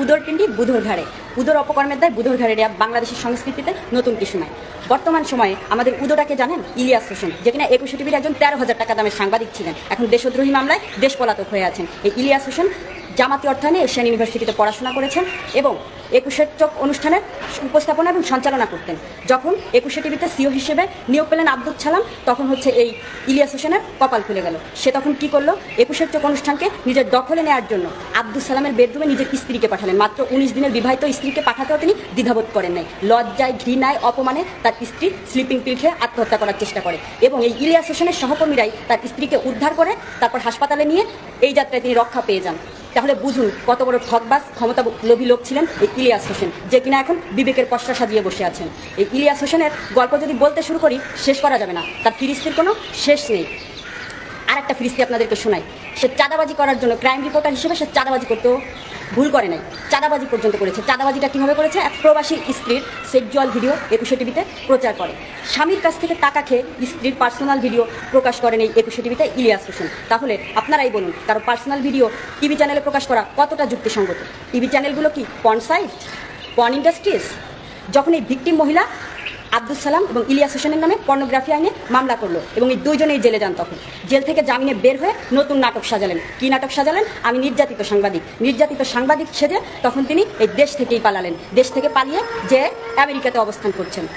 উদর পিণ্ডি বুধর ঘাড়ে, উদর অপকর্মের দায় বুধর ঘাড়ে দেয়া বাংলাদেশের সংস্কৃতিতে নতুন কিছু নয়। বর্তমান সময়ে আমাদের উদোটাকে জানেন ইলিয়াস হোসেন, যে কিনা 21 টিভির একজন 13,000 টাকা দামের সাংবাদিক ছিলেন, এখন দেশদ্রোহী মামলায় দেশ পলাতক হয়ে আছেন। এই ইলিয়াস হোসেন জামাতি অর্থায়নে এশিয়ান ইউনিভার্সিটিতে পড়াশোনা করেছেন এবং 21 চক অনুষ্ঠানের উপস্থাপনা এবং সঞ্চালনা করতেন। যখন 21 টিভিতে সিও হিসেবে নিয়োগ পেলেন আব্দুল সালাম, তখন হচ্ছে এই ইলিয়াস হোসেনের কপাল খুলে গেল। সে তখন কি করলো, 21 চক অনুষ্ঠানকে নিজের দখলে নেওয়ার জন্য আব্দুল সালামের বেডরুমে নিজের স্ত্রীকে পাঠালেন। মাত্র 19 দিনের বিবাহিত স্ত্রীকে পাঠাতেও তিনি দ্বিধাবোধ করেন নাই। লজ্জায়, ঘৃণায়, অপমানে তার স্ত্রী স্লিপিং পিল খেয়ে আত্মহত্যা করার চেষ্টা করে এবং এই ইলিয়াস হোসেনের সহকর্মীরাই তার স্ত্রীকে উদ্ধার করে তারপর হাসপাতালে নিয়ে এই যাত্রায় তিনি রক্ষা পেয়ে যান। তাহলে বুঝুন কত বড় ঠকবাজ ক্ষমতা লোভী লোক ছিলেন এই ইলিয়াস হোসেন, যে কিনা এখন বিবেকের পশ্চা সাজিয়ে বসে আছেন। এই ইলিয়াস হোসেনের গল্প যদি বলতে শুরু করি শেষ করা যাবে না, তার ফিরিস্তির কোনো শেষ নেই। আর একটা ফিরিস্তি আপনাদেরকে শোনাই। সে চাঁদাবাজি করার জন্য ক্রাইম রিপোর্টার হিসেবে সে চাঁদাবাজি করতেও ভুল করে নাই, চাঁদাবাজি পর্যন্ত করেছে। চাঁদাবাজিটা কীভাবে করেছে? এক প্রবাসী স্ত্রীর সেক্সুয়াল ভিডিও 21 টিভিতে প্রচার করে। স্বামীর কাছ থেকে টাকা খেয়ে স্ত্রীর পার্সোনাল ভিডিও প্রকাশ করেন এই 21 টিভিতে ইলিয়াস হোসেন। তাহলে আপনারাই বলুন, কারো পার্সোনাল ভিডিও টিভি চ্যানেলে প্রকাশ করা কতটা যুক্তিসঙ্গত? টিভি চ্যানেলগুলো কি পর্ন সাইট, পর্ন ইন্ডাস্ট্রিজ? যখন এই ভিকটিম মহিলা আব্দুল সালাম এবং ইলিয়াস হোসেনের নামে পর্নোগ্রাফি আইনে মামলা করলো এবং এই দুইজনেই জেলে যান, তখন জেল থেকে জামিনে বের হয়ে নতুন নাটক সাজালেন। কি নাটক সাজালেন? আমি নির্যাতিত সাংবাদিক। নির্যাতিত সাংবাদিক সেজে তখন তিনি এই দেশ থেকেই পালালেন। দেশ থেকে পালিয়ে যে আমেরিকাতে অবস্থান করছেন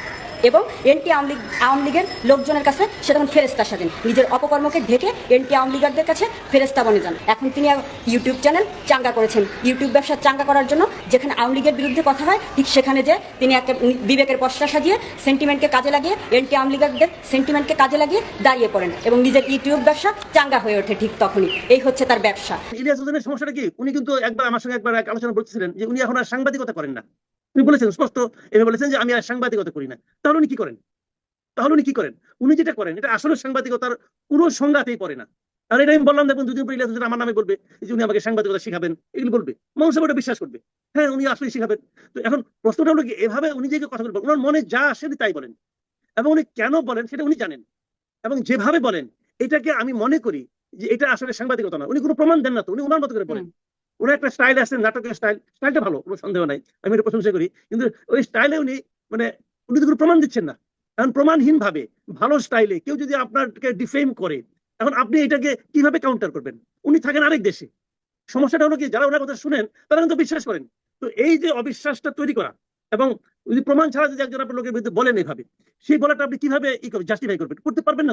এবং এনটি আওয়ামী লীগের লোকজনের কাছে সে তখন ফেরেস্তা সাজেন। নিজের অপকর্মকে ঢেকে এনটি আওয়ামী লীগারদের কাছে ফেরেস্তা বনে যান। এখন তিনি ইউটিউব চ্যানেল চাঙ্গা করেছেন। ইউটিউব ব্যবসা চাঙ্গা করার জন্য যেখানে আওয়ামী লীগের বিরুদ্ধে কথা হয়, ঠিক সেখানে যে তিনি একটা বিবেকের পশ্চা সাজিয়ে সেন্টিমেন্টকে কাজে লাগিয়ে এনটি আওয়ামী লীগারদের সেন্টিমেন্টকে কাজে লাগিয়ে দাঁড়িয়ে পড়েন এবং নিজের ইউটিউব ব্যবসা চাঙ্গা হয়ে ওঠে। ঠিক তখনই এই হচ্ছে তার ব্যবসা। ইলিয়াস হোসেনের সমস্যাটা কি? উনি কিন্তু একবার আমার সঙ্গে একবার আলোচনা করতেছিলেন যে উনি এখন আর সাংবাদিকতা করেন না। উনি বলেছেন স্পষ্ট, এভাবে বলেছেন যে আমি আর সাংবাদিকতা করি না। তাহলে উনি কি করেন? উনি যেটা করেন এটা আসলে সাংবাদিকতার পুরো সংজ্ঞাতেই পড়ে না। আর এটা আমি বললাম, দেখুন দুদিন পর ইলিয়াস হোসেন আমার নামে বলবে যে উনি আমাকে সাংবাদিকতা শিখাবেন, এগুলো বলবে, মানুষ ওটা বিশ্বাস করবে। হ্যাঁ, উনি আসলে শিখাবেন। তো এখন প্রশ্নটা হলো কি, এভাবে উনি যে কথা বলবেন, ওনার মনে যা আসে তাই বলেন এবং উনি কেন বলেন সেটা উনি জানেন এবং যেভাবে বলেন এটাকে আমি মনে করি যে এটা আসলে সাংবাদিকতা না। উনি কোনো প্রমাণ দেন না, তো উনি ওনার মতো করে বলেন। ওনার একটা স্টাইল আছে, নাটকের স্টাইলটা ভালো, কোনো সন্দেহ নাই, আমি এটা প্রশংসা করি। কিন্তু ওই স্টাইলে উনি উনি তো কোনো প্রমাণ দিচ্ছেন না। এখন প্রমাণহীন ভাবে ভালো স্টাইলে কেউ যদি আপনাকে ডিফেম করে, এখন আপনি এটাকে কিভাবে কাউন্টার করবেন? উনি থাকেন আরেক দেশে। সমস্যাটা হলো কি, যারা ওনার কথা শুনেন তারা কিন্তু বিশ্বাস করেন। তো এই যে অবিশ্বাসটা তৈরি করা এবং যদি প্রমাণ ছাড়া যদি একজন আপনার লোকের বিরুদ্ধে বলেন এভাবে, সেই বলাটা আপনি কিভাবে জাস্টিফাই করবেন? করতে পারবেন না।